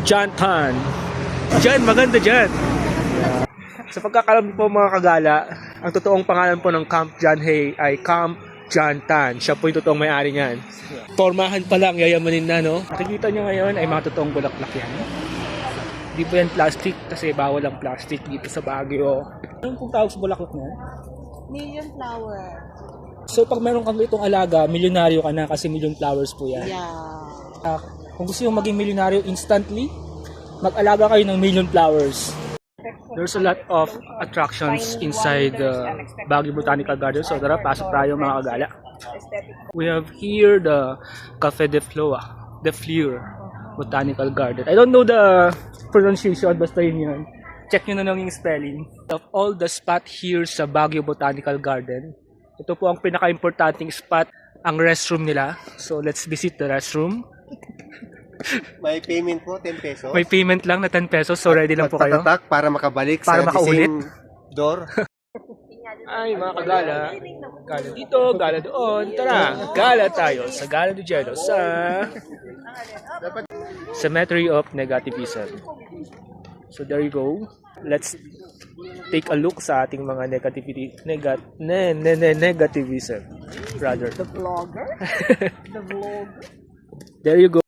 Jantan. Jan, maganda dyan. Sa pagkakalam po mga kagala, ang totoong pangalan po ng Camp John Hay ay Camp Jantan. Siya po yung totoong may-ari niyan. Pormahan pa lang, yayamanin na, no? Nakikita niyo ngayon ay mga totoong bulaklak yan. Hindi po yan plastic kasi bawal ang plastic dito sa Baguio. Anong pong tawag sa bulaklak na yan? Million flower. So pag meron kang itong alaga, milyonaryo ka na kasi million flowers po yan. Yeah. Kung gusto yung maging milyonaryo instantly, mag-alaga kayo ng million flowers. There's a lot of attractions inside the Baguio Botanical Garden. So tara, pasok tayo mga kagala. We have here the Café de Fleur Botanical Garden. I don't know the pronunciation, basta yun. Check nyo na lang yung spelling. Of all the spot here sa Baguio Botanical Garden, ito po ang pinaka-importanting spot, ang restroom nila. So let's visit the restroom. May payment po, 10 pesos. May payment lang na 10 pesos, so ready lang po kayo. Magpatatak para makabalik Para sa makaulit. same door. Ay, mga kagala. Gala dito, gala doon. Tara, gala tayo sa Gala de Jello sa Cemetery of Negativism. So there you go. Let's take a look sa ating mga negativism. Rather. The vlogger? The vlogger? There you go.